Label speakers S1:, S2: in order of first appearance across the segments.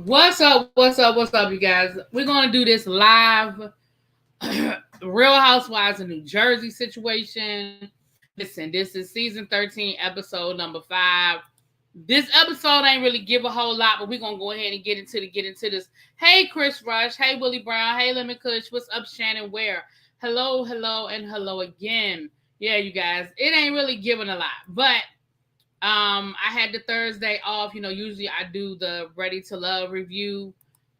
S1: What's up? What's up? What's up, you guys? We're gonna do this live Real Housewives of New Jersey situation. Listen, this is season 13, episode number 5. This episode ain't really give a whole lot, but we're gonna go ahead and get into this. Hey, Chris Rush. Hey, Willie Brown. Hey, Lemon Kush. What's up, Shannon Ware? Hello, hello, and hello again. Yeah, you guys, it ain't really giving a lot, but I had the Thursday off. Usually I do the Ready to Love review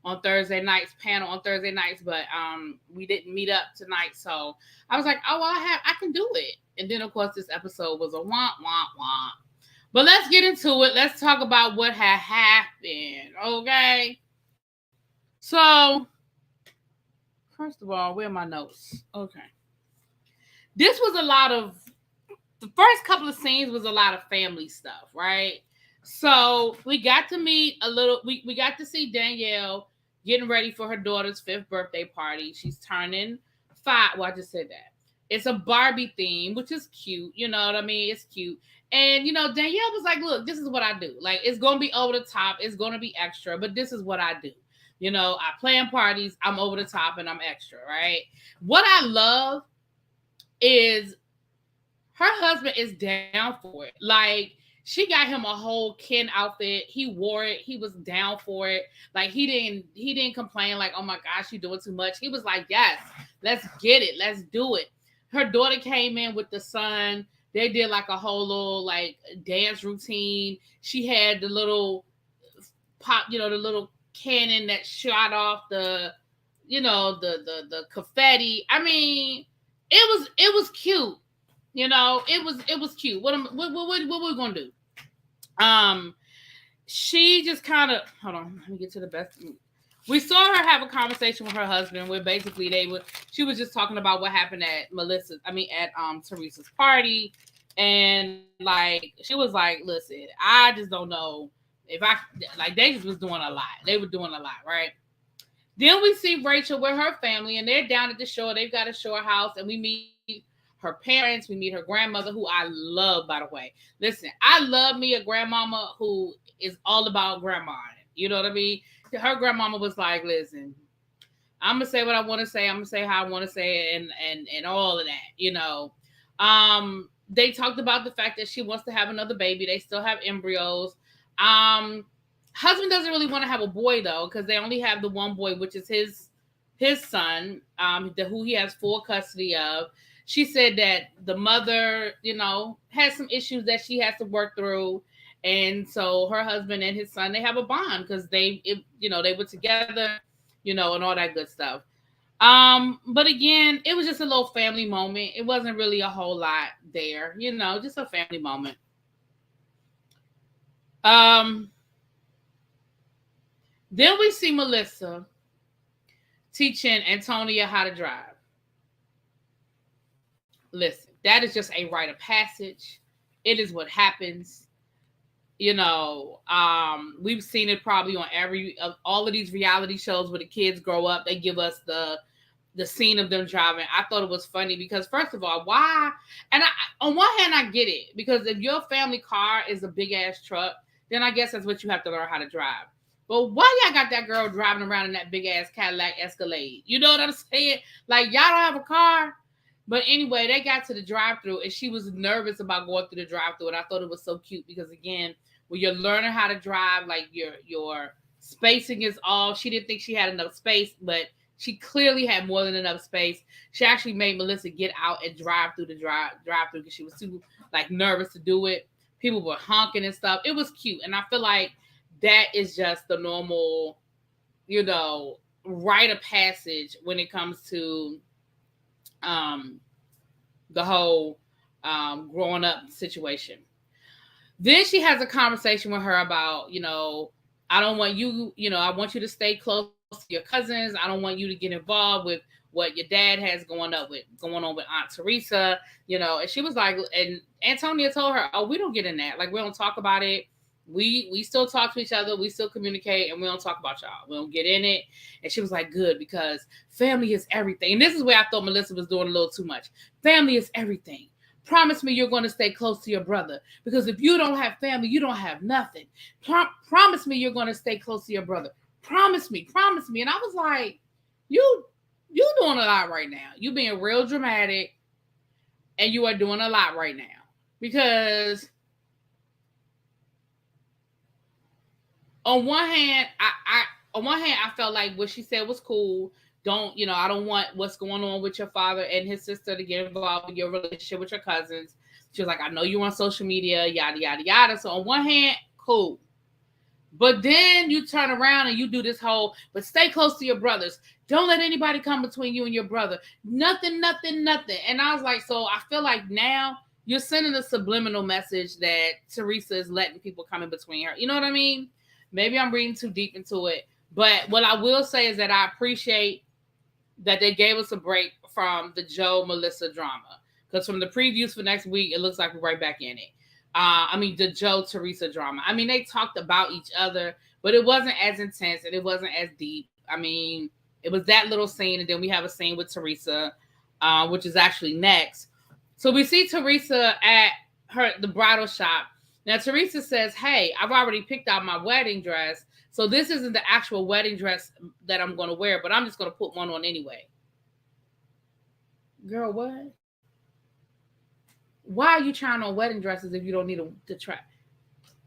S1: on Thursday nights, panel on Thursday nights, but we didn't meet up tonight, so I was like, oh well, I can do it. And then of course this episode was a womp womp womp. But let's get into it. Let's talk about what had happened. Okay. So first of all, where are my notes? Okay. This was a lot of the first couple of scenes was a lot of family stuff, right? So we got to meet a little, we got to see Danielle getting ready for her daughter's 5th birthday party. She's turning 5. Well, I just said that. It's a Barbie theme, which is cute. You know what I mean? It's cute. And, Danielle was like, look, this is what I do. Like, it's going to be over the top. It's going to be extra, but this is what I do. I plan parties. I'm over the top and I'm extra, right? What I love is her husband is down for it. Like, she got him a whole Ken outfit. He wore it. He was down for it. Like, he didn't complain like, oh my gosh, you're doing too much. He was like, yes, let's get it. Let's do it. Her daughter came in with the son. They did like a whole little like dance routine. She had the little pop, the little cannon that shot off the confetti. I mean, it was cute. It was cute. What we're gonna do? She just kind of hold on. Let me get to the best. We saw her have a conversation with her husband where basically she was just talking about what happened at Teresa's party, and like she was like, listen, I just don't know if they just was doing a lot. They were doing a lot, right? Then we see Rachel with her family, and they're down at the shore. They've got a shore house, and we meet her parents, we meet her grandmother, who I love, by the way. Listen, I love me a grandmama who is all about grandma. You know what I mean? Her grandmama was like, listen, I'm going to say what I want to say. I'm going to say how I want to say it and all of that, They talked about the fact that she wants to have another baby. They still have embryos. Husband doesn't really want to have a boy, though, because they only have the one boy, which is his son, who he has full custody of. She said that the mother, has some issues that she has to work through. And so her husband and his son, they have a bond because they were together, and all that good stuff. But again, it was just a little family moment. It wasn't really a whole lot there, just a family moment. Then we see Melissa teaching Antonia how to drive. Listen, that is just a rite of passage. It is what happens. We've seen it probably on all of these reality shows where the kids grow up. They give us the scene of them driving. I thought it was funny because, first of all, why? And on one hand, I get it, because if your family car is a big ass truck, then I guess that's what you have to learn how to drive. But why y'all got that girl driving around in that big ass Cadillac Escalade? You know what I'm saying? Like, y'all don't have a car. But anyway, they got to the drive-thru, and she was nervous about going through the drive-thru, and I thought it was so cute because, again, when you're learning how to drive, like your spacing is off. She didn't think she had enough space, but she clearly had more than enough space. She actually made Melissa get out and drive through the drive-thru because she was too nervous to do it. People were honking and stuff. It was cute, and I feel like that is just the normal, rite of passage when it comes to the whole growing up situation. Then she has a conversation with her about, I don't want you, I want you to stay close to your cousins. I don't want you to get involved with what your dad has going on with Aunt Teresa, and she was like, and Antonia told her, oh, we don't get in that. Like, we don't talk about it. We still talk to each other. We still communicate, and we don't talk about y'all. We don't get in it. And she was like, good, because family is everything. And this is where I thought Melissa was doing a little too much. Family is everything. Promise me you're going to stay close to your brother, because if you don't have family, you don't have nothing. Promise me you're going to stay close to your brother. promise me. And I was like, you doing a lot right now. You being real dramatic, and you are doing a lot right now. Because on one hand, I felt like what she said was cool. I don't want what's going on with your father and his sister to get involved in your relationship with your cousins. She was like, I know you're on social media, yada, yada, yada. So on one hand, cool. But then you turn around and you do this whole, but stay close to your brothers. Don't let anybody come between you and your brother. Nothing. And I was like, so I feel like now you're sending a subliminal message that Teresa is letting people come in between her. You know what I mean? Maybe I'm reading too deep into it. But what I will say is that I appreciate that they gave us a break from the Joe Melissa drama. Because from the previews for next week, it looks like we're right back in it. The Joe Teresa drama. I mean, they talked about each other, but it wasn't as intense and it wasn't as deep. I mean, it was that little scene, and then we have a scene with Teresa, which is actually next. So we see Teresa at the bridal shop. Now, Teresa says, hey, I've already picked out my wedding dress. So this isn't the actual wedding dress that I'm going to wear, but I'm just going to put one on anyway. Girl, what? Why are you trying on wedding dresses if you don't need to try?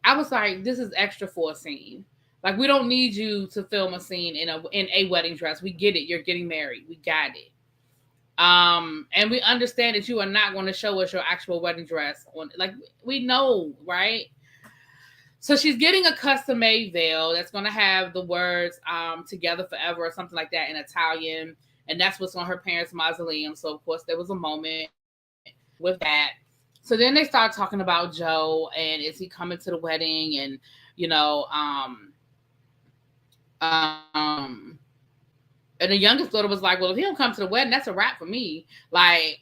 S1: I was like, this is extra for a scene. Like, we don't need you to film a scene in a wedding dress. We get it. You're getting married. We got it. And we understand that you are not going to show us your actual wedding dress. Like, we know, right? So she's getting a custom-made veil that's going to have the words together forever or something like that in Italian. And that's what's on her parents' mausoleum. So, of course, there was a moment with that. So then they start talking about Joe and is he coming to the wedding? And, and the youngest daughter was like, well, if he don't come to the wedding, that's a wrap for me. Like,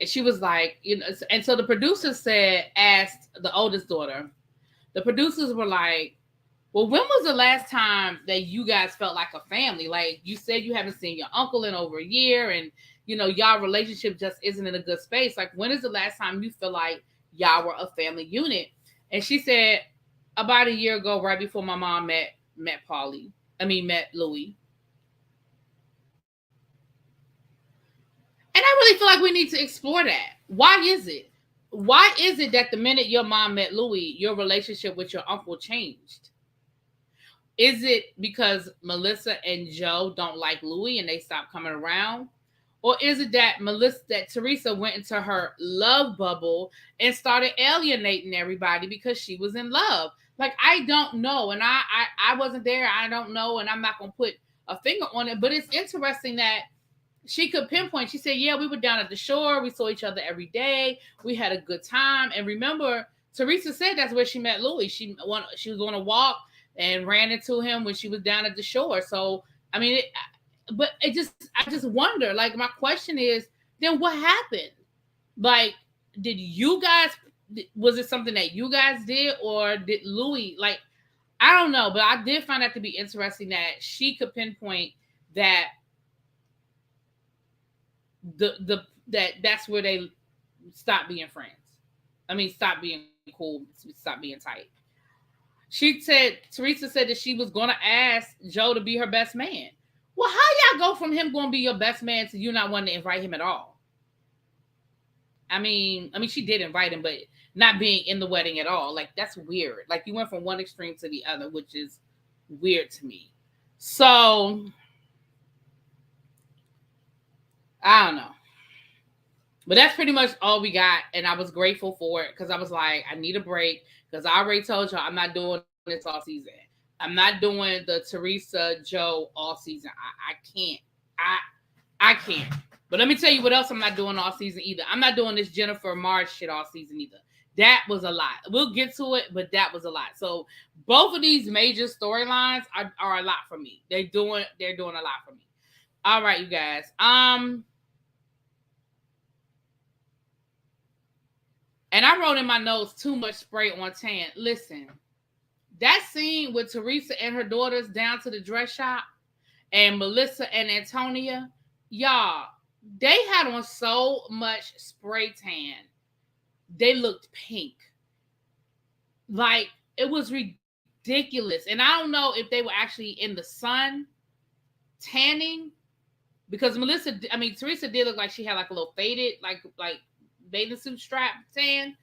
S1: and she was like, and so the producers asked the oldest daughter, the producers were like, well, when was the last time that you guys felt like a family? Like, you said you haven't seen your uncle in over a year, and y'all relationship just isn't in a good space. Like, when is the last time you feel like y'all were a family unit? And she said, about a year ago, right before my mom met Louis. And I really feel like we need to explore that. Why is it? Why is it that the minute your mom met Louis, your relationship with your uncle changed? Is it because Melissa and Joe don't like Louis and they stopped coming around? Or is it that Teresa went into her love bubble and started alienating everybody because she was in love? Like, I don't know. And I wasn't there. I don't know. And I'm not going to put a finger on it. But it's interesting that she could pinpoint. She said, yeah, we were down at the shore. We saw each other every day. We had a good time. And remember, Teresa said that's where she met Louis. She was on a walk and ran into him when she was down at the shore. So, I mean, I just wonder, like, my question is, then what happened? Like, was it something that you guys did, or did Louis, like, I don't know, but I did find that to be interesting that she could pinpoint that that's where they stopped being friends. I mean, stop being cool, stop being tight. Teresa said that she was going to ask Joe to be her best man. Well, how y'all go from him going to be your best man to you not wanting to invite him at all? I mean, she did invite him, but not being in the wedding at all. Like, that's weird. Like, you went from one extreme to the other, which is weird to me. So, I don't know. But that's pretty much all we got. And I was grateful for it because I was like, I need a break because I already told y'all I'm not doing this all season. I'm not doing the Teresa Joe all season. I can't. I can't. But let me tell you what else I'm not doing all season either. I'm not doing this Jennifer Marge shit all season either. That was a lot. We'll get to it, but that was a lot. So both of these major storylines are a lot for me. They're doing a lot for me. All right, you guys. And I wrote in my notes, too much spray on tan. Listen, that scene with Teresa and her daughters down to the dress shop and Melissa and Antonia, y'all, they had on so much spray tan. They looked pink. Like, it was ridiculous. ridiculous. And I don't know if they were actually in the sun tanning, because Teresa did look like she had like a little faded, like bathing suit strap tan.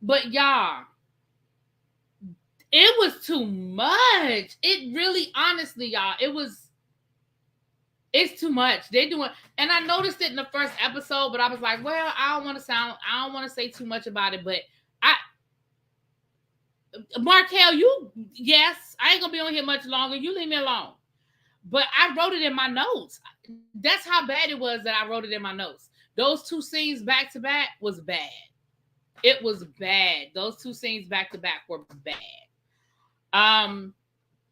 S1: But y'all, it was too much. It really, honestly, y'all, it's too much. They're doing, and I noticed it in the first episode, but I was like, well, I don't want to say too much about it, but Markel, yes, I ain't gonna be on here much longer. You leave me alone. But I wrote it in my notes. That's how bad it was that I wrote it in my notes. Those two scenes back to back was bad. It was bad. Those two scenes back to back were bad.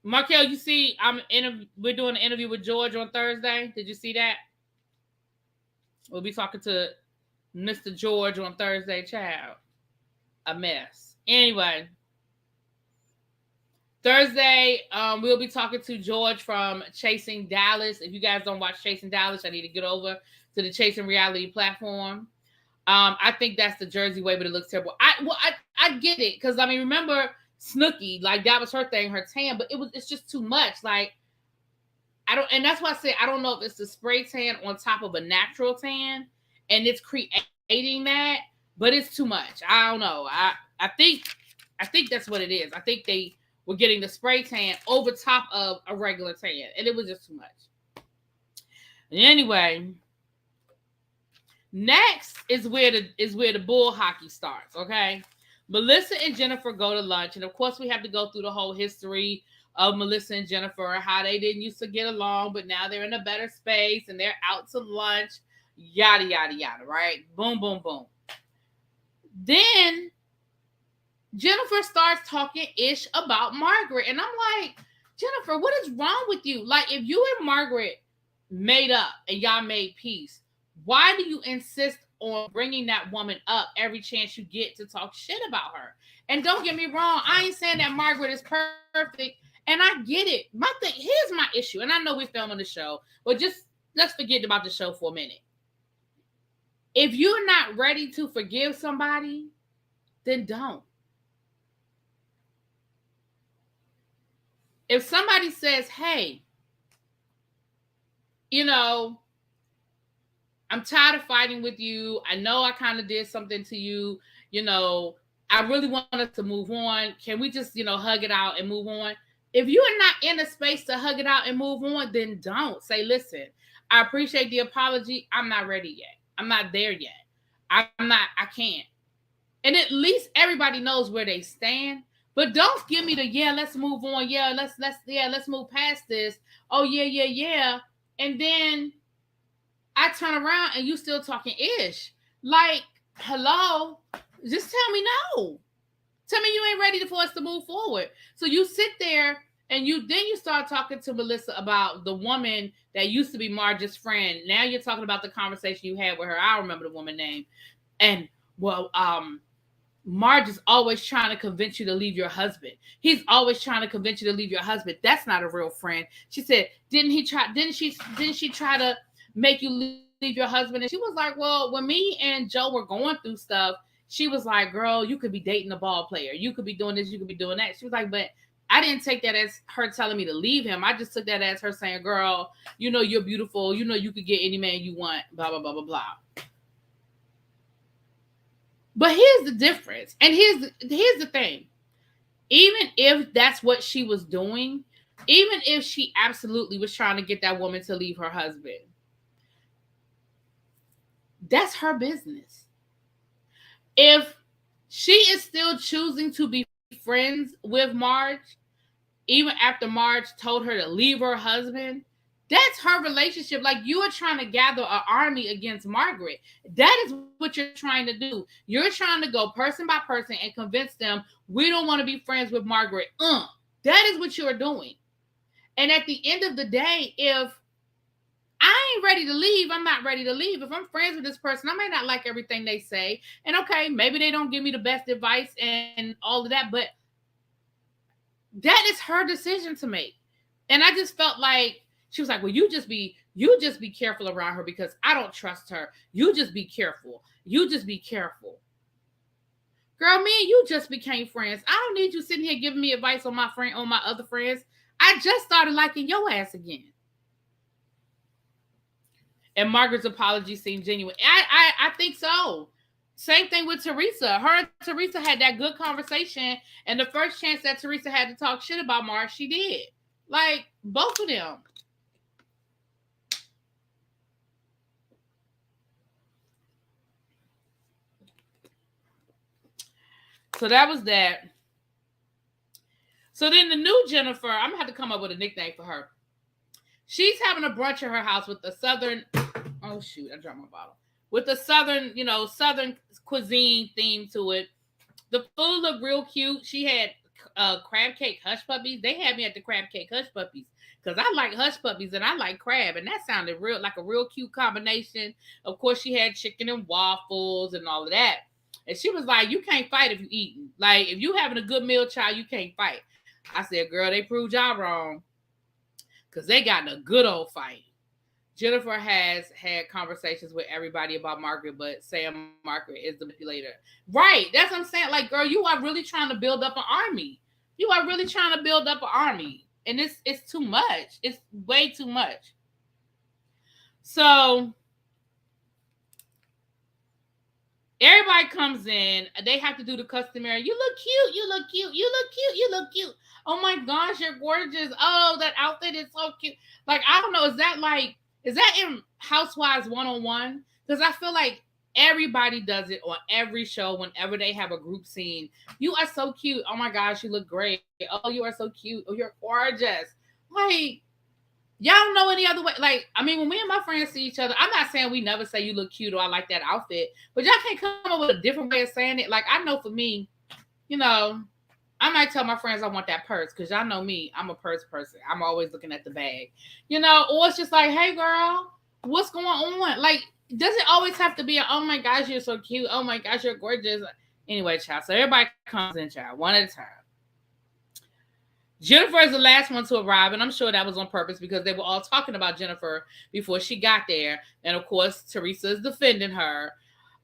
S1: Markel, you see, we're doing an interview with George on Thursday. Did you see that? We'll be talking to Mr. George on Thursday, child. A mess. Anyway, Thursday, we'll be talking to George from Chasing Dallas. If you guys don't watch Chasing Dallas, I need to get over to the Chasing Reality platform. I think that's the Jersey way, but it looks terrible. I get it, because remember Snooki, like that was her thing, her tan, but it's just too much. Like and that's why I say I don't know if it's the spray tan on top of a natural tan, and it's creating that, but it's too much. I don't know. I think that's what it is. I think they were getting the spray tan over top of a regular tan, and it was just too much. Anyway, next is where the bull hockey starts. Okay, Melissa and Jennifer go to lunch, and of course we have to go through the whole history of Melissa and Jennifer, how they didn't used to get along, but now they're in a better space and they're out to lunch, yada yada yada. Right? Boom, boom, boom. Then Jennifer starts talking ish about Margaret. And I'm like, Jennifer, what is wrong with you? Like, if you and Margaret made up and y'all made peace, why do you insist on bringing that woman up every chance you get to talk shit about her? And don't get me wrong, I ain't saying that Margaret is perfect, and I get it. Here's my issue, and I know we're filming the show, but just let's forget about the show for a minute. If you're not ready to forgive somebody, then don't. If somebody says, hey, I'm tired of fighting with you. I know I kind of did something to you. I really want us to move on. Can we just, hug it out and move on? If you are not in a space to hug it out and move on, then don't. Say, listen, I appreciate the apology. I'm not ready yet. I'm not there yet. I can't. And at least everybody knows where they stand. But don't give me the, let's move on. Yeah, let's move past this. Oh, yeah. And then I turn around and you still talking ish. Like, hello, just tell me no. Tell me you ain't ready for us to move forward. So you sit there and you start talking to Melissa about the woman that used to be Marge's friend. Now you're talking about the conversation you had with her. I don't remember the woman's name. And Marge is always trying to convince you to leave your husband. He's always trying to convince you to leave your husband. That's not a real friend. She said, didn't she try to make you leave your husband? And she was like, well, when me and Joe were going through stuff, she was like, girl, you could be dating a ball player. You could be doing this. You could be doing that. She was like, but I didn't take that as her telling me to leave him. I just took that as her saying, girl, you're beautiful. You could get any man you want, blah, blah, blah, blah, blah. But here's the difference. And here's the thing. Even if that's what she was doing, even if she absolutely was trying to get that woman to leave her husband, that's her business. If she is still choosing to be friends with Marge, even after Marge told her to leave her husband, that's her relationship. Like, you are trying to gather an army against Margaret. That is what you're trying to do. You're trying to go person by person and convince them we don't want to be friends with Margaret. That is what you're doing. And at the end of the day, if I ain't ready to leave, I'm not ready to leave. If I'm friends with this person, I may not like everything they say. And okay, maybe they don't give me the best advice and all of that, but that is her decision to make. And I just felt like she was like, well, you just be careful around her because I don't trust her. You just be careful. You just be careful. Girl, me and you just became friends. I don't need you sitting here giving me advice on my other friends. I just started liking your ass again. And Margaret's apology seemed genuine. I think so. Same thing with Teresa. Her and Teresa had that good conversation, and the first chance that Teresa had to talk shit about Mark, she did. Like, both of them. So that was that. So then the new Jennifer, I'm going to have to come up with a nickname for her. She's having a brunch at her house with the Southern, oh shoot, I dropped my bottle. With the Southern, Southern cuisine theme to it. The food looked real cute. She had crab cake hush puppies. They had me at the crab cake hush puppies because I like hush puppies and I like crab, and that sounded like a real cute combination. Of course, she had chicken and waffles and all of that. And she was like, "You can't fight if you eating. Like, if you having a good meal, child, you can't fight." I said, "Girl, they proved y'all wrong because they got in a good old fight." Jennifer has had conversations with everybody about Margaret, but Sam Margaret is the manipulator. Right. That's what I'm saying. Like, girl, you are really trying to build up an army. You are really trying to build up an army. And it's too much. It's way too much. So everybody comes in. They have to do the customary. You look cute. You look cute. You look cute. You look cute. Oh my gosh, you're gorgeous. Oh, that outfit is so cute. Like, I don't know. Is that in Housewives 101? Because I feel like everybody does it on every show whenever they have a group scene. You are so cute. Oh my gosh, you look great. Oh, you are so cute. Oh, you're gorgeous. Like, y'all don't know any other way. Like, I mean, when me and my friends see each other, I'm not saying we never say you look cute or I like that outfit, but y'all can't come up with a different way of saying it. Like, I know for me, I might tell my friends I want that purse because y'all know me. I'm a purse person. I'm always looking at the bag, or it's just like, hey, girl, what's going on? Like, does it always have to be a, oh, my gosh, you're so cute. Oh, my gosh, you're gorgeous. Anyway, child. So everybody comes in, child, one at a time. Jennifer is the last one to arrive, and I'm sure that was on purpose because they were all talking about Jennifer before she got there. And, of course, Teresa is defending her.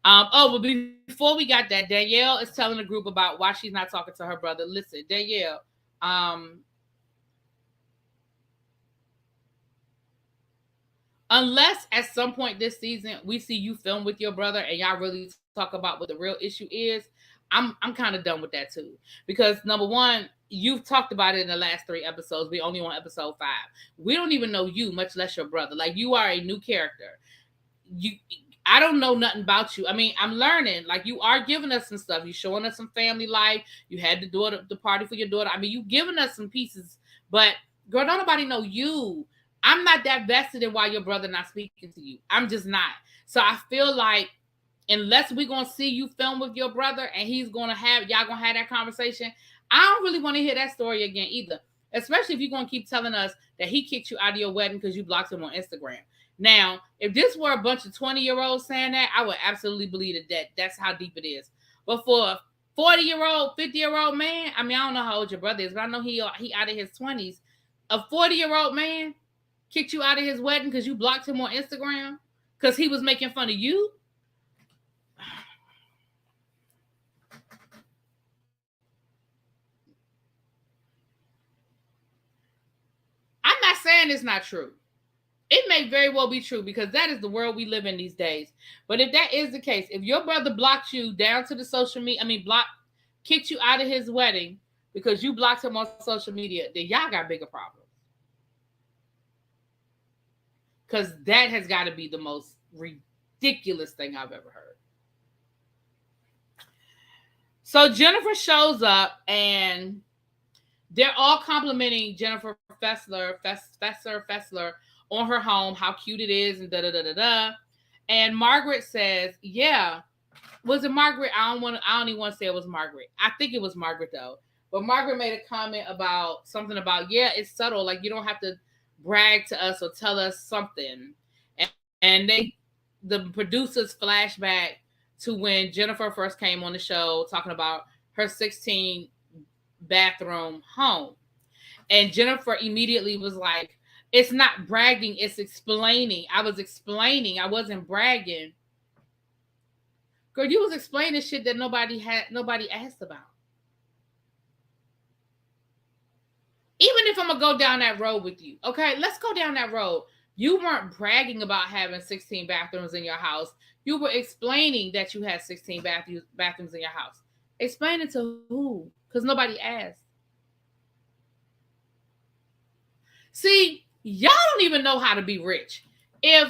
S1: But before we got that, Danielle is telling the group about why she's not talking to her brother. Listen, Danielle, unless at some point this season we see you film with your brother and y'all really talk about what the real issue is, I'm kind of done with that too. Because number one, you've talked about it in the last 3 episodes. We only on episode 5. We don't even know you, much less your brother. Like, you are a new character. I don't know nothing about you. I mean, I'm learning. Like, you are giving us some stuff. You're showing us some family life. You had the party for your daughter. I mean, you giving us some pieces. But, girl, don't nobody know you. I'm not that vested in why your brother not speaking to you. I'm just not. So I feel like unless we're going to see you film with your brother and y'all going to have that conversation, I don't really want to hear that story again either. Especially if you're going to keep telling us that he kicked you out of your wedding because you blocked him on Instagram. Now, if this were a bunch of 20-year-olds saying that, I would absolutely believe that that's how deep it is. But for a 40-year-old, 50-year-old man, I mean, I don't know how old your brother is, but I know he out of his 20s. A 40-year-old man kicked you out of his wedding because you blocked him on Instagram because he was making fun of you? I'm not saying it's not true. It may very well be true because that is the world we live in these days. But if that is the case, if your brother blocked you down to the social media, kicked you out of his wedding because you blocked him on social media, then y'all got bigger problems. Because that has got to be the most ridiculous thing I've ever heard. So Jennifer shows up and they're all complimenting Jennifer Fessler on her home, how cute it is, and da-da-da-da-da. And Margaret says, yeah. Was it Margaret? I don't even want to say it was Margaret. I think it was Margaret, though. But Margaret made a comment about something about, yeah, it's subtle. Like, you don't have to brag to us or tell us something. And the producers flashback to when Jennifer first came on the show talking about her 16 bathroom home. And Jennifer immediately was like, it's not bragging, it's explaining. I was explaining. I wasn't bragging. Girl, you was explaining shit that nobody asked about. Even if I'm gonna go down that road with you, okay, let's go down that road. You weren't bragging about having 16 bathrooms in your house. You were explaining that you had 16 bathrooms in your house. Explain it to who? Because nobody asked. See, y'all don't even know how to be rich. If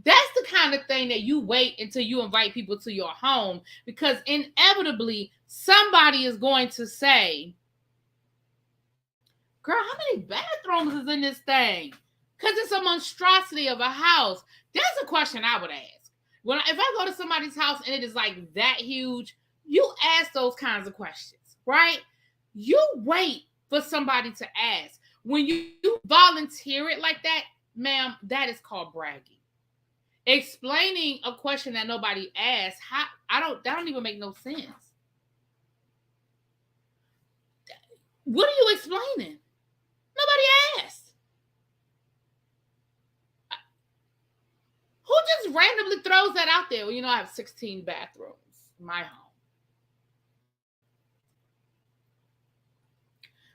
S1: that's the kind of thing that you wait until you invite people to your home, because inevitably somebody is going to say, girl, how many bathrooms is in this thing? Because it's a monstrosity of a house. That's a question I would ask. If I go to somebody's house and it is like that huge, you ask those kinds of questions, right? You wait for somebody to ask. When you volunteer it like that, ma'am, that is called bragging. Explaining a question that nobody asked, that don't even make no sense. What are you explaining? Nobody asked. Who just randomly throws that out there? Well, you know, I have 16 bathrooms in my home.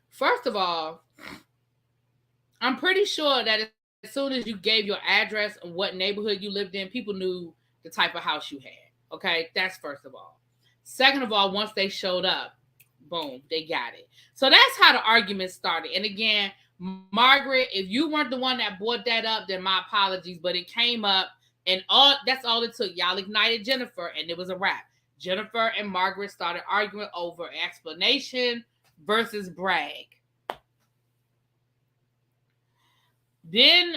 S1: First of all, I'm pretty sure that as soon as you gave your address and what neighborhood you lived in, people knew the type of house you had. Okay, that's first of all. Second of all, once they showed up, boom, they got it. So that's how the argument started. And again, Margaret, if you weren't the one that brought that up, then my apologies, but it came up and that's all it took. Y'all ignited Jennifer and it was a wrap. Jennifer and Margaret started arguing over explanation versus brag. Then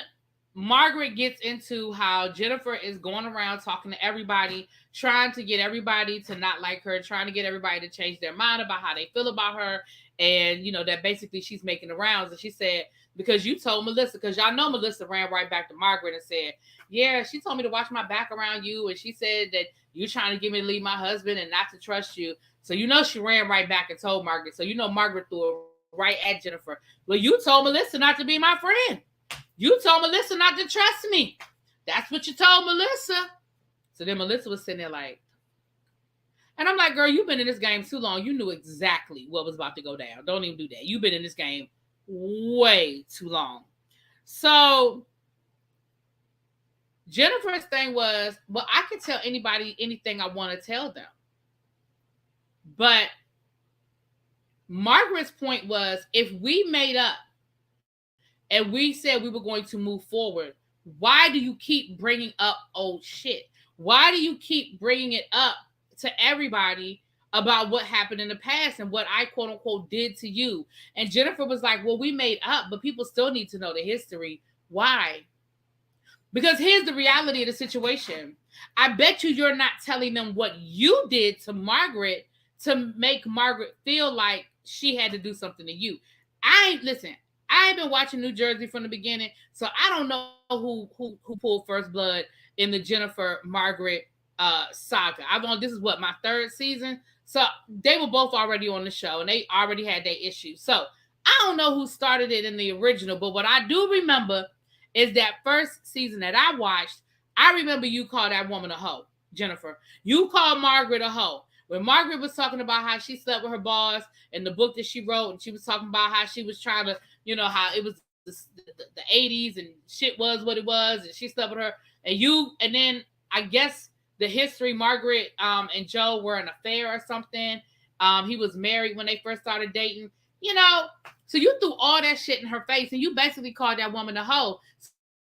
S1: Margaret gets into how Jennifer is going around talking to everybody, trying to get everybody to not like her, trying to get everybody to change their mind about how they feel about her. And, you know, that basically she's making the rounds. And she said, because you told Melissa, because y'all know Melissa ran right back to Margaret and said, yeah, she told me to watch my back around you. And she said that you're trying to get me to leave my husband and not to trust you. So, you know, she ran right back and told Margaret. So, you know, Margaret threw it right at Jennifer. Well, you told Melissa not to be my friend. You told Melissa not to trust me. That's what you told Melissa. So then Melissa was sitting there like, and I'm like, girl, you've been in this game too long. You knew exactly what was about to go down. Don't even do that. You've been in this game way too long. So Jennifer's thing was, well, I can tell anybody anything I want to tell them. But Margaret's point was, if we made up and we said we were going to move forward, why do you keep bringing up old shit? Why do you keep bringing it up to everybody about what happened in the past and what I quote unquote did to you? And Jennifer was like, well, we made up, but people still need to know the history. Why? Because here's the reality of the situation. I bet you're not telling them what you did to Margaret to make Margaret feel like she had to do something to you. I ain't been watching New Jersey from the beginning, so I don't know who pulled first blood in the Jennifer Margaret saga. This is what, my third season, so they were both already on the show and they already had their issues. So I don't know who started it in the original, but what I do remember is that first season that I watched, I remember you called that woman a hoe, Jennifer. You called Margaret a hoe. When Margaret was talking about how she slept with her boss and the book that she wrote, and she was talking about how she was trying to, you know, how it was the 80s and shit was what it was, and she slept with her. And then I guess the history, Margaret and Joe were an affair or something. He was married when they first started dating, you know. So you threw all that shit in her face and you basically called that woman a hoe.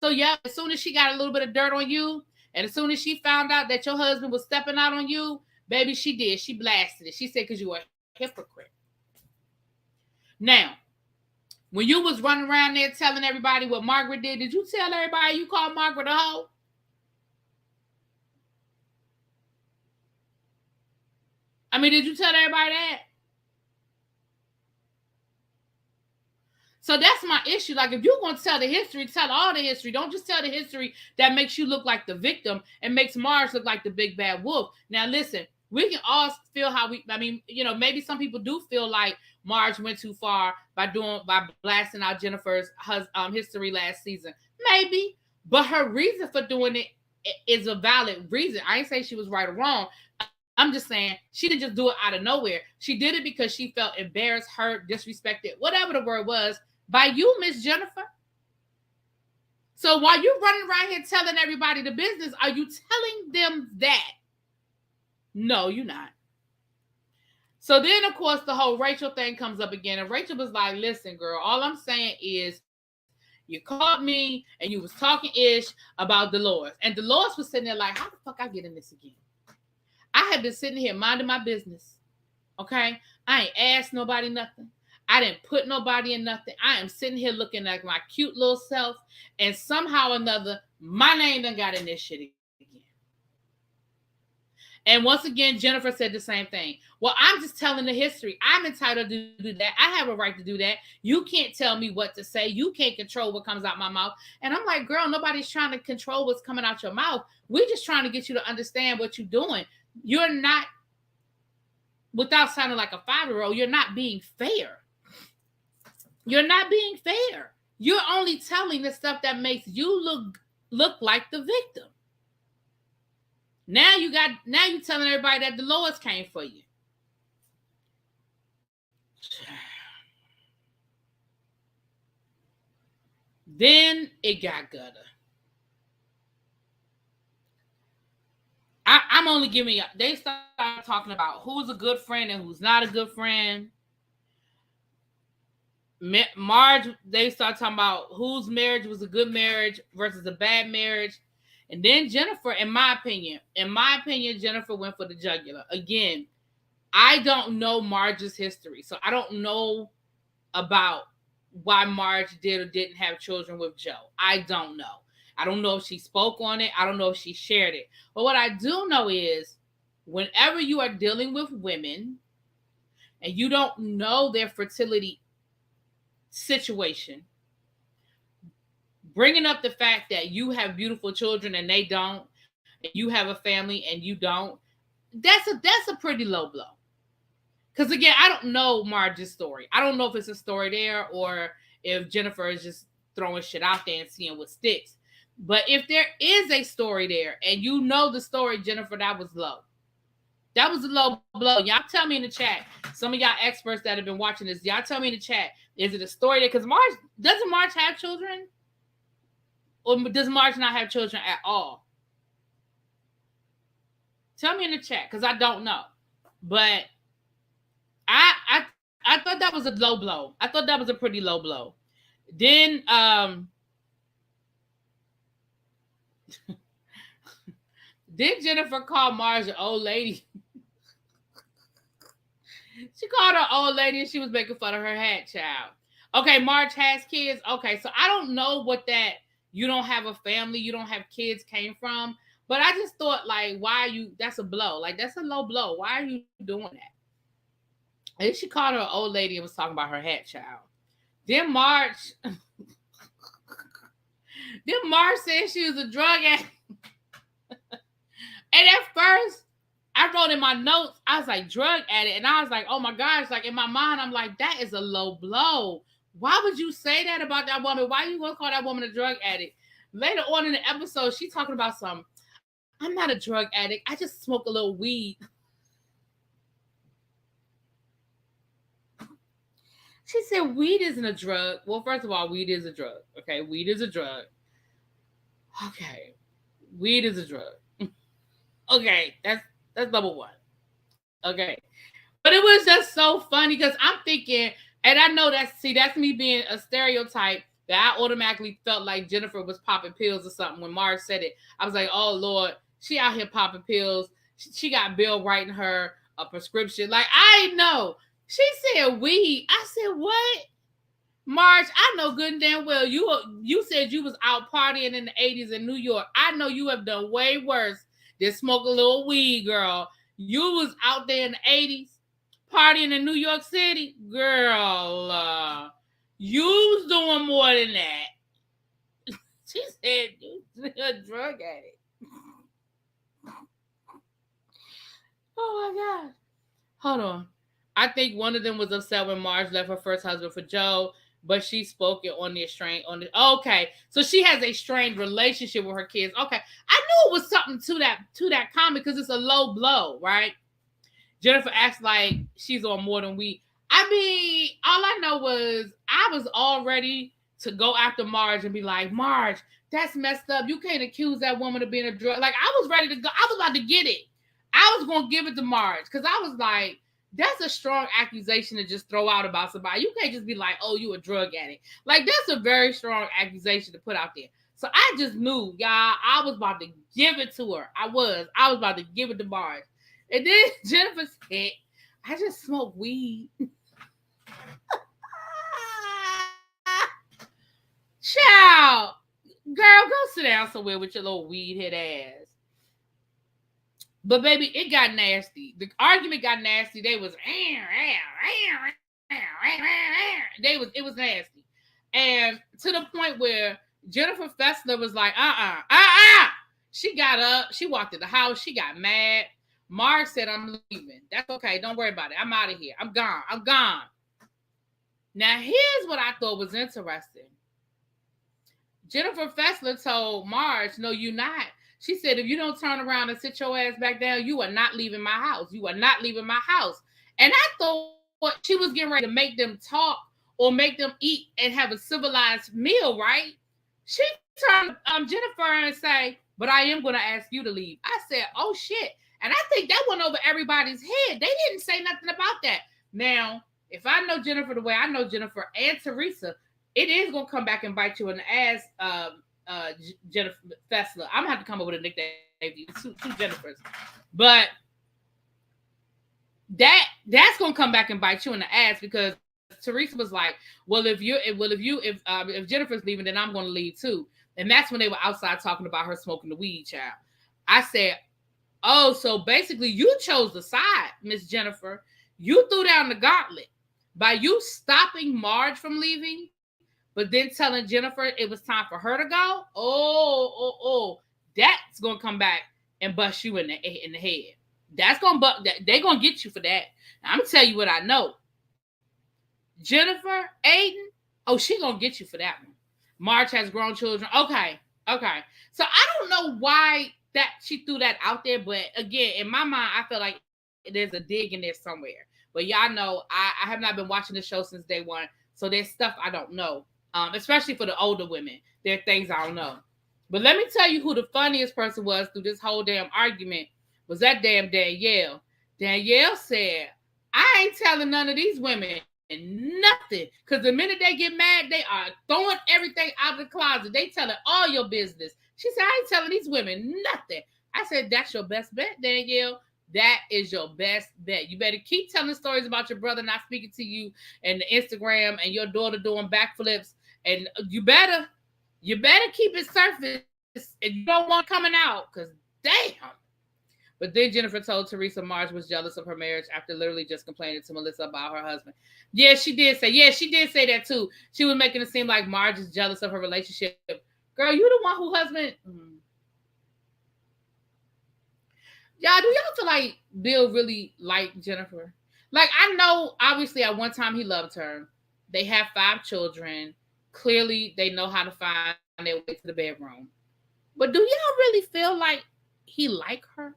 S1: So yeah, as soon as she got a little bit of dirt on you, and as soon as she found out that your husband was stepping out on you, baby, she did. She blasted it. She said, because you were a hypocrite. Now, when you was running around there telling everybody what Margaret did you tell everybody you called Margaret a hoe? I mean, did you tell everybody that? So that's my issue. Like, if you're going to tell the history, tell all the history. Don't just tell the history that makes you look like the victim and makes Marge look like the big bad wolf. Now, listen, we can all feel maybe some people do feel like Marge went too far by blasting out Jennifer's history last season. Maybe, but her reason for doing it is a valid reason. I ain't say she was right or wrong. I'm just saying, she didn't just do it out of nowhere. She did it because she felt embarrassed, hurt, disrespected, whatever the word was, by you, Miss Jennifer. So while you're running around here telling everybody the business, are you telling them that? No, you're not. So then, of course, the whole Rachel thing comes up again. And Rachel was like, listen, girl, all I'm saying is you called me and you was talking ish about Dolores. And Dolores was sitting there like, how the fuck I get in this again? I have been sitting here minding my business. Okay? I ain't asked nobody nothing. I didn't put nobody in nothing. I am sitting here looking like my cute little self. And somehow or another, my name done got in this shit again. And once again, Jennifer said the same thing. Well, I'm just telling the history. I'm entitled to do that. I have a right to do that. You can't tell me what to say. You can't control what comes out my mouth. And I'm like, girl, nobody's trying to control what's coming out your mouth. We're just trying to get you to understand what you're doing. You're not, without sounding like a 5-year-old, you're not being fair. You're not being fair. You're only telling the stuff that makes you look like the victim. Now you telling everybody that Dolores came for you. Then it got gutter. I'm only giving you. They started talking about who's a good friend and who's not a good friend. Marge, they started talking about whose marriage was a good marriage versus a bad marriage. And then Jennifer, in my opinion, Jennifer went for the jugular. Again, I don't know Marge's history. So I don't know about why Marge did or didn't have children with Joe. I don't know. I don't know if she spoke on it. I don't know if she shared it. But what I do know is whenever you are dealing with women and you don't know their fertility situation, bringing up the fact that you have beautiful children and they don't, and you have a family and you don't, that's a pretty low blow. Because again, I don't know Marge's story. I don't know if it's a story there or if Jennifer is just throwing shit out there and seeing what sticks. But if there is a story there and you know the story, Jennifer, that was low. That was a low blow. Y'all tell me in the chat. Some of y'all experts that have been watching this, y'all tell me in the chat. Is it a story there? Because doesn't Marge have children? Or does Marge not have children at all? Tell me in the chat, because I don't know. But I thought that was a low blow. I thought that was a pretty low blow. Then then Jennifer called Marge an old lady. She called her old lady and she was making fun of her hat child. Okay, Marge has kids. Okay, so I don't know what that you don't have a family, you don't have kids came from. But I just thought, like, why are you, that's a blow. Like, that's a low blow. Why are you doing that? And she called her an old lady and was talking about her hat child. Then Marge said she was a drug addict. And at first, I wrote in my notes, I was like, drug addict. And I was like, oh my gosh, like in my mind, I'm like, that is a low blow. Why would you say that about that woman? Why are you going to call that woman a drug addict? Later on in the episode, she talking about I'm not a drug addict. I just smoke a little weed. She said weed isn't a drug. Well, first of all, weed is a drug. Okay, weed is a drug. Okay, weed is a drug. Okay, that's number one. Okay. But it was just so funny because I'm thinking, and I know that's me being a stereotype that I automatically felt like Jennifer was popping pills or something when Marge said it. I was like, oh Lord, she out here popping pills. She got Bill writing her a prescription. Like, I know. She said weed. I said, what? Marge, I know good and damn well you said you was out partying in the 80s in New York. I know you have done way worse than smoke a little weed, girl. You was out there in the 80s partying in New York City. Girl, you was doing more than that. She said you're a drug addict. Oh my God. Hold on. I think one of them was upset when Marge left her first husband for Joe, but she spoke it on the okay. So she has a strained relationship with her kids. Okay. I knew it was something to that comment because it's a low blow, right? Jennifer acts like she's on more than we. I mean, all I know was I was all ready to go after Marge and be like, Marge, that's messed up. You can't accuse that woman of being a drug. Like, I was ready to go. I was about to get it. I was going to give it to Marge because I was like, that's a strong accusation to just throw out about somebody. You can't just be like, oh, you a drug addict. Like, that's a very strong accusation to put out there. So I just knew, y'all, I was about to give it to her. I was about to give it to Marge. And then Jennifer said, I just smoke weed. Child, girl, go sit down somewhere with your little weed head ass. But baby, it got nasty. The argument got nasty. It was nasty. And to the point where Jennifer Fessler was like, She got up, she walked in the house, she got mad. Marge said, I'm leaving. That's okay. Don't worry about it. I'm out of here. I'm gone. Now, here's what I thought was interesting. Jennifer Fessler told Marge, no, you're not. She said, if you don't turn around and sit your ass back down, you are not leaving my house. You are not leaving my house. And I thought she was getting ready to make them talk or make them eat and have a civilized meal, right? She turned Jennifer and say, but I am going to ask you to leave. I said, oh, shit. And I think that went over everybody's head. They didn't say nothing about that. Now, if I know Jennifer the way I know Jennifer and Teresa, it is going to come back and bite you in the ass, Jennifer Fessler. I'm going to have to come up with a nickname. Two Jennifers. But that's going to come back and bite you in the ass because Teresa was like, if Jennifer's leaving, then I'm going to leave too. And that's when they were outside talking about her smoking the weed, child. I said, oh, so basically you chose the side, Miss Jennifer. You threw down the gauntlet by you stopping Marge from leaving, but then telling Jennifer it was time for her to go. Oh, that's gonna come back and bust you in the head. That's gonna they're gonna get you for that. Now, I'm gonna tell you what I know. Jennifer, Aiden, she gonna get you for that one. Marge has grown children. Okay. So I don't know why that she threw that out there, but again, in my mind, I feel like there's a dig in there somewhere. But y'all know I have not been watching the show since day one, so there's stuff I don't know. Especially for the older women, there are things I don't know. But let me tell you who the funniest person was through this whole damn argument was that damn Danielle. Danielle said, I ain't telling none of these women nothing. Because the minute they get mad, they are throwing everything out of the closet. They telling all your business. She said, I ain't telling these women nothing. I said, that's your best bet, Danielle. That is your best bet. You better keep telling stories about your brother not speaking to you and the Instagram and your daughter doing backflips. And you better keep it surface and you don't want coming out because damn. But then Jennifer told Teresa Marge was jealous of her marriage after literally just complaining to Melissa about her husband. Yeah, she did say that too. She was making it seem like Marge is jealous of her relationship. Girl, you the one who husband. Y'all, do y'all feel like Bill really liked Jennifer? Like, I know, obviously, at one time he loved her. They have 5 children. Clearly, they know how to find their way to the bedroom. But do y'all really feel like he liked her?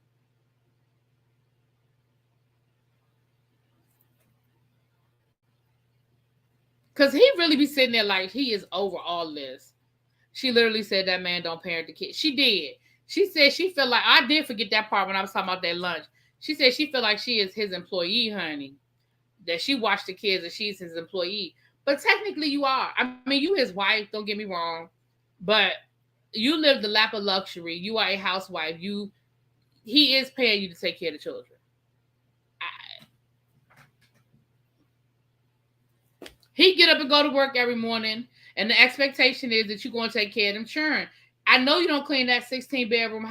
S1: Because he really be sitting there like he is over all this. She literally said that man don't parent the kid. She did. She said she felt like, I did forget that part when I was talking about that lunch. She said she felt like she is his employee, honey. That she watched the kids and she's his employee. But technically you are. I mean, you his wife, don't get me wrong. But you live the lap of luxury. You are a housewife. He is paying you to take care of the children. He get up and go to work every morning, and the expectation is that you're going to take care of them children. I know you don't clean that 16-bathroom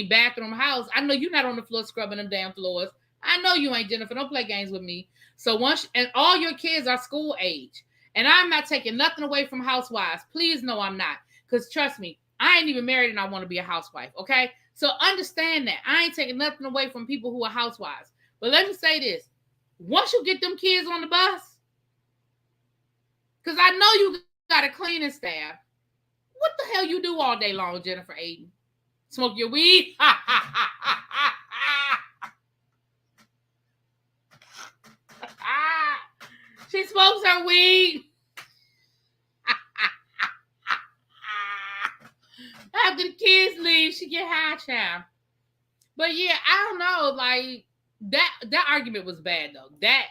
S1: bathroom house. I know you're not on the floor scrubbing them damn floors. I know you ain't, Jennifer. Don't play games with me. So and all your kids are school age, and I'm not taking nothing away from housewives. Please, no, I'm not. Because trust me, I ain't even married and I want to be a housewife, okay? So understand that. I ain't taking nothing away from people who are housewives. But let me say this. Once you get them kids on the bus, because I know you got a cleaning staff. What the hell you do all day long, Jennifer Aiden? Smoke your weed? smokes her weed. After the kids leave, she get high, child. But yeah, I don't know. Like that argument was bad though. That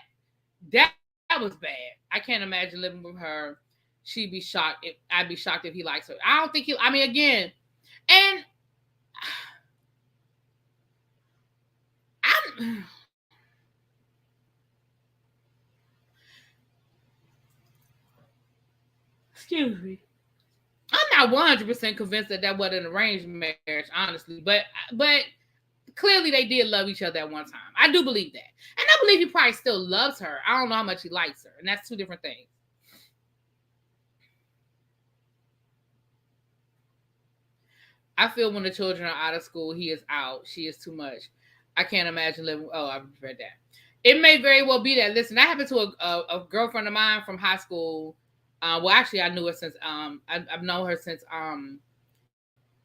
S1: was bad. I can't imagine living with her. She'd be shocked. I'd be shocked if he likes her. I don't think he. I mean, again, and I'm. Excuse me. I'm not 100% convinced that wasn't an arranged marriage, honestly. But clearly they did love each other at one time. I do believe that. And I believe he probably still loves her. I don't know how much he likes her. And that's two different things. I feel when the children are out of school, he is out. She is too much. I can't imagine living. Oh, I've read that. It may very well be that. Listen, that happened to a girlfriend of mine from high school. Well, actually, I knew her since I've known her since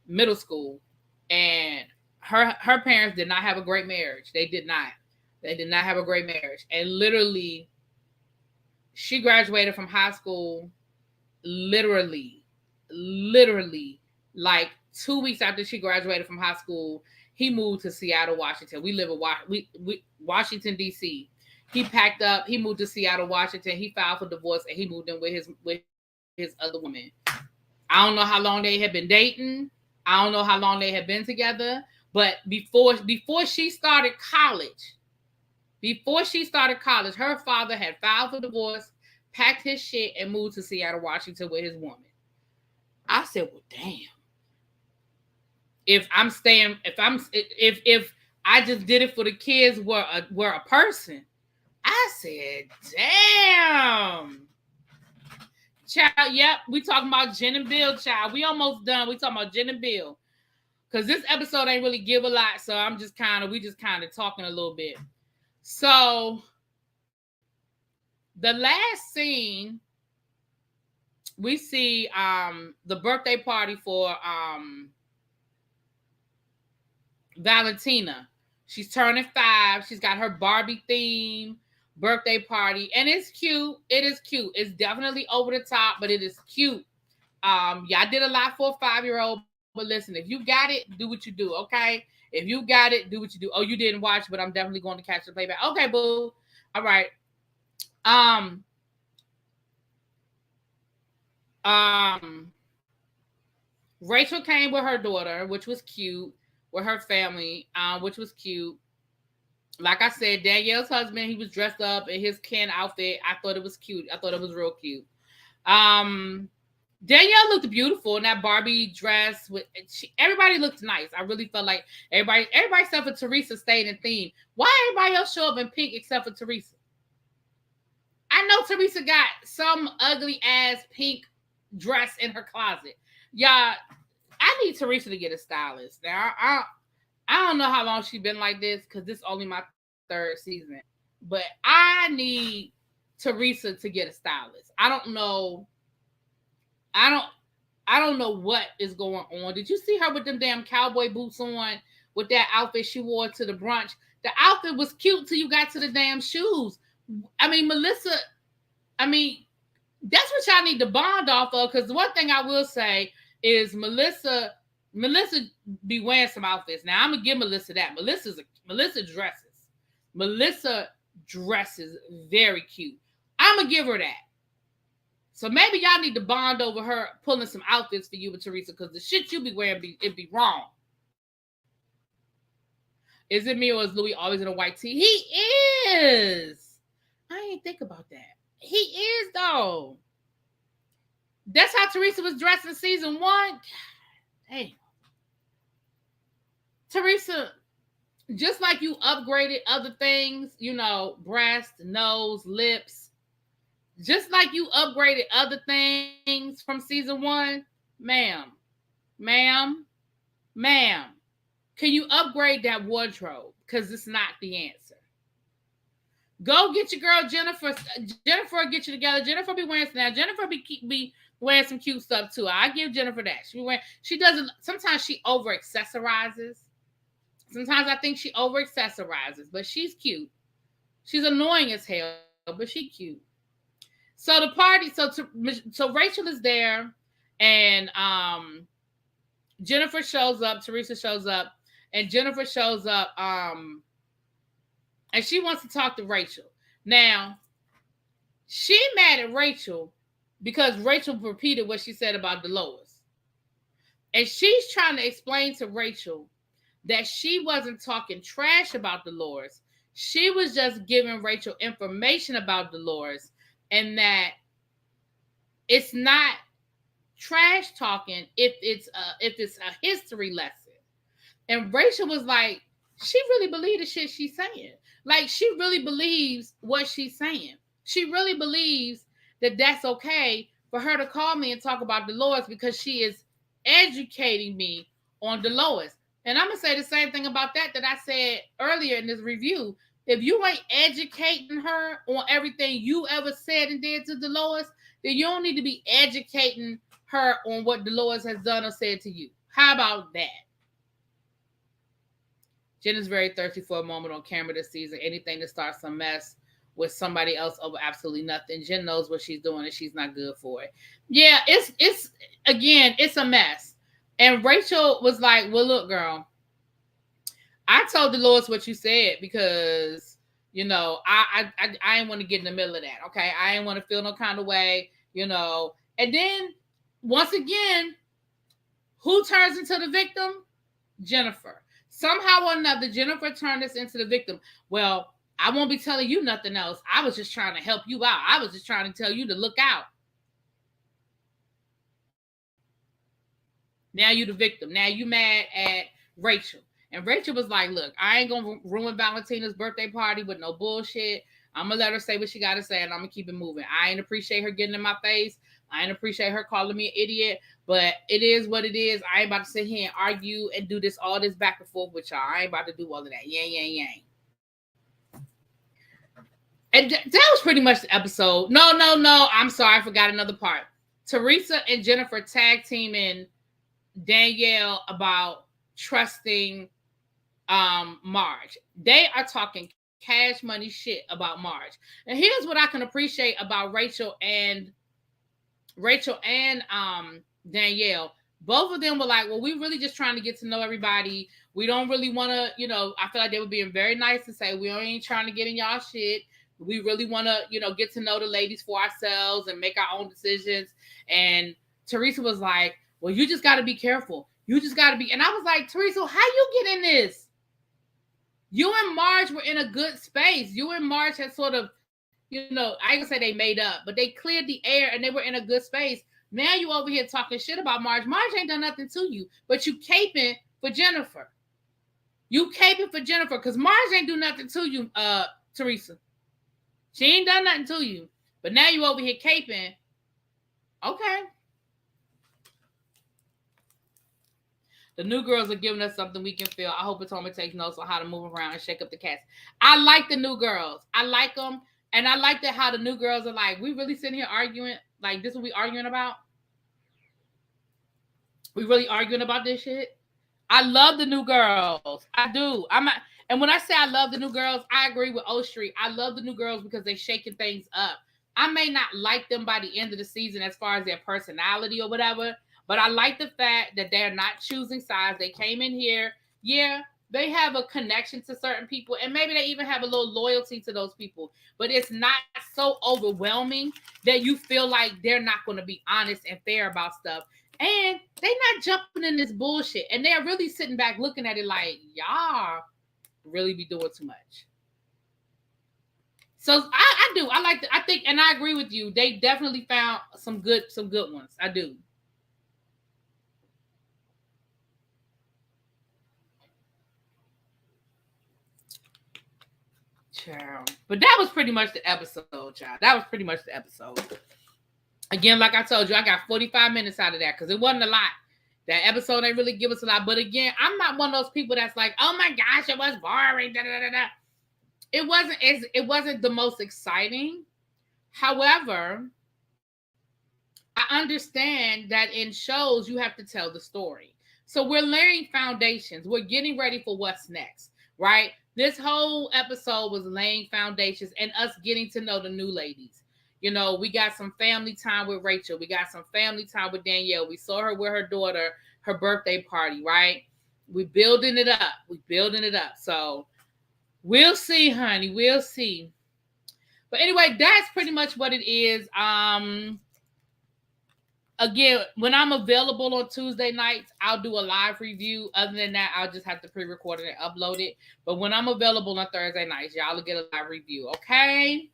S1: middle school, and her parents did not have a great marriage. They did not have a great marriage, and literally, she graduated from high school. Literally, like 2 weeks after she graduated from high school, he moved to Seattle, Washington. We live in Washington, D.C. He packed up. He moved to Seattle, Washington. He filed for divorce, and he moved in with his other woman. I don't know how long they had been dating. I don't know how long they had been together. But before she started college, her father had filed for divorce, packed his shit, and moved to Seattle, Washington with his woman. I said, well, damn. If I just did it for the kids were a person, I said, damn. Child, yep, we talking about Jen and Bill, child. We almost done. We talking about Jen and Bill. Because this episode ain't really give a lot, so we just kind of talking a little bit. So the last scene, we see the birthday party for Valentina. She's turning 5. She's got her Barbie theme birthday party, and it's cute. It is cute. It's definitely over the top, but it is cute. Yeah, I did a lot for a 5-year-old, but listen, if you got it, do what you do, okay? If you got it, do what you do. Oh, you didn't watch, but I'm definitely going to catch the playback. Okay, boo. All right. Rachel came with her daughter, which was cute, with her family, which was cute. Like I said, Danielle's husband, he was dressed up in his Ken outfit. I thought it was cute. I thought it was real cute. Danielle looked beautiful in that Barbie dress. Everybody looked nice. I really felt like everybody except for Teresa stayed in theme. Why everybody else show up in pink except for Teresa? I know Teresa got some ugly ass pink dress in her closet. Y'all, I need Teresa to get a stylist. Now, I don't know how long she's been like this because this is only my 3rd season. But I need Teresa to get a stylist. I don't know what is going on. Did you see her with them damn cowboy boots on with that outfit she wore to the brunch? The outfit was cute till you got to the damn shoes. I mean, Melissa, that's what y'all need to bond off of, because the one thing I will say is Melissa be wearing some outfits. Now, I'm going to give Melissa that. Melissa dresses very cute. I'm going to give her that. So maybe y'all need to bond over her pulling some outfits for you with Teresa, because the shit you be wearing, it'd be wrong. Is it me or is Louis always in a white tee? He is. I didn't think about that. He is, though. That's how Teresa was dressed in season 1. God, damn. Teresa, just like you upgraded other things, breast, nose, lips, just like you upgraded other things from season 1, ma'am, can you upgrade that wardrobe? Because it's not the answer. Go get your girl Jennifer. Jennifer will get you together. Jennifer be wearing now. Jennifer be wearing some cute stuff too. I give Jennifer that. She doesn't. Sometimes she over accessorizes. Sometimes I think she over accessorizes, but she's cute. She's annoying as hell, but she cute. So the party, so Rachel is there, and Jennifer shows up, Teresa shows up, and Jennifer shows up, and she wants to talk to Rachel. Now, she mad at Rachel because Rachel repeated what she said about Dolores. And she's trying to explain to Rachel that she wasn't talking trash about Dolores. She was just giving Rachel information about Dolores, and that it's not trash talking if it's a history lesson. And Rachel was like, she really believes the shit she's saying. Like, she really believes what she's saying. She really believes that that's okay for her to call me and talk about Dolores because she is educating me on Dolores. And I'm going to say the same thing about that I said earlier in this review. If you ain't educating her on everything you ever said and did to Dolores, then you don't need to be educating her on what Dolores has done or said to you. How about that? Jen is very thirsty for a moment on camera this season. Anything to start some mess with somebody else over absolutely nothing. Jen knows what she's doing and she's not good for it. Yeah, it's a mess. And Rachel was like, well, look, girl, I told Dolores what you said because, you know, I didn't want to get in the middle of that. Okay. I didn't want to feel no kind of way, you know. And then once again, who turns into the victim? Jennifer. Somehow or another, Jennifer turned this into the victim. Well, I won't be telling you nothing else. I was just trying to help you out. I was just trying to tell you to look out. Now you the victim. Now you mad at Rachel. And Rachel was like, look, I ain't going to ruin Valentina's birthday party with no bullshit. I'm going to let her say what she got to say, and I'm going to keep it moving. I ain't appreciate her getting in my face. I ain't appreciate her calling me an idiot, but it is what it is. I ain't about to sit here and argue and do all this back and forth with y'all. I ain't about to do all of that. Yang. And that was pretty much the episode. No. I'm sorry. I forgot another part. Teresa and Jennifer tag teaming Danielle about trusting Marge. They are talking cash money shit about Marge. And here's what I can appreciate about Rachel and Danielle. Both of them were like, well, we really just trying to get to know everybody. We don't really want to, you know, I feel like they were being very nice to say, we ain't trying to get in y'all shit. We really want to, you know, get to know the ladies for ourselves and make our own decisions. And Teresa was like, well, you just got to be careful. You just got to be. And I was like, Teresa, how you get in this? You and Marge were in a good space. You and Marge had sort of, you know, I ain't gonna say they made up, but they cleared the air and they were in a good space. Now you over here talking shit about Marge. Marge ain't done nothing to you, but you caping for Jennifer. You caping for Jennifer because Marge ain't do nothing to you, Teresa. She ain't done nothing to you, but now you over here caping. Okay. The new girls are giving us something we can feel. I hope it's home and takes notes on how to move around and shake up the cats. I like the new girls. I like them. And I like that how the new girls are like, we really sitting here arguing? Like, this is what we arguing about? We really arguing about this shit? I love the new girls. I do. And when I say I love the new girls, I agree with O Street. I love the new girls because they're shaking things up. I may not like them by the end of the season as far as their personality or whatever, but I like the fact that they're not choosing sides. They came in here. Yeah, they have a connection to certain people, and maybe they even have a little loyalty to those people, but it's not so overwhelming that you feel like they're not going to be honest and fair about stuff. And they're not jumping in this bullshit, and they're really sitting back looking at it like, y'all really be doing too much. So I do. I like that. I think, and I agree with you. They definitely found some good ones. I do. Child. But that was pretty much the episode, child. That was pretty much the episode. Again, like I told you, I got 45 minutes out of that because it wasn't a lot. That episode ain't really give us a lot. But again, I'm not one of those people that's like, oh my gosh, it was boring. Da, da, da, da. It wasn't the most exciting. However, I understand that in shows you have to tell the story. So we're laying foundations. We're getting ready for what's next, right? This whole episode was laying foundations and us getting to know the new ladies, You know, we got some family time with Rachel. We got some family time with Danielle. We saw her with her daughter, her birthday party, right? We building it up. We building it up. So we'll see, honey. We'll see. But anyway, that's pretty much what it is. Again, when I'm available on Tuesday nights, I'll do a live review. Other than that, I'll just have to pre-record it and upload it. But when I'm available on Thursday nights, y'all will get a live review, okay?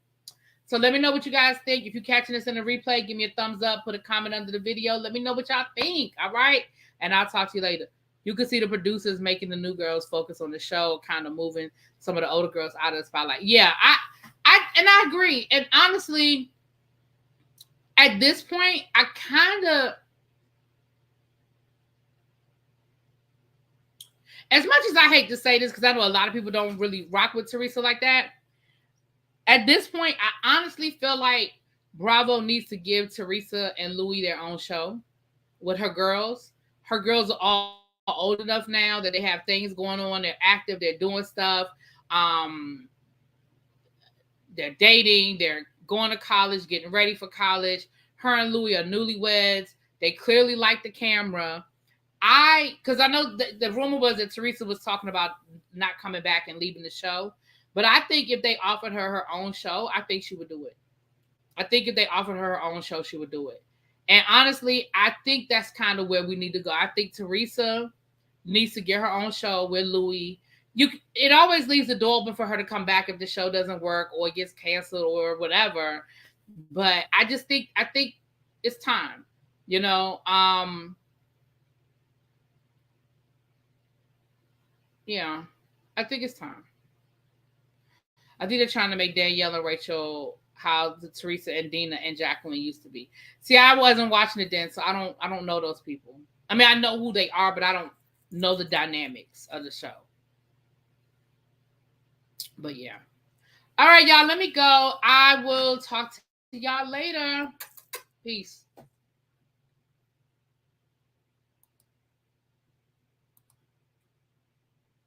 S1: So let me know what you guys think. If you're catching this in a replay, give me a thumbs up, put a comment under the video. Let me know what y'all think, all right? And I'll talk to you later. You can see the producers making the new girls focus on the show, kind of moving some of the older girls out of the spotlight. Yeah, I agree. And honestly, at this point, I kind of, as much as I hate to say this, because I know a lot of people don't really rock with Teresa like that, at this point, I honestly feel like Bravo needs to give Teresa and Louis their own show with her girls. Her girls are all old enough now that they have things going on. They're active. They're doing stuff. They're dating. They're going to college, getting ready for college. Her and Louis are newlyweds. They clearly like the camera. Because I know the rumor was that Teresa was talking about not coming back and leaving the show. But I think if they offered her own show, I think she would do it. I think if they offered her own show, she would do it. And honestly, I think that's kind of where we need to go. I think Teresa needs to get her own show with Louis. It always leaves the door open for her to come back if the show doesn't work or it gets canceled or whatever. But I think it's time, you know. Yeah, I think it's time. I think they're trying to make Danielle and Rachel how the Teresa and Dina and Jacqueline used to be. See, I wasn't watching it then, so I don't know those people. I mean, I know who they are, but I don't know the dynamics of the show. But yeah. All right, y'all, let me go. I will talk to y'all later. Peace.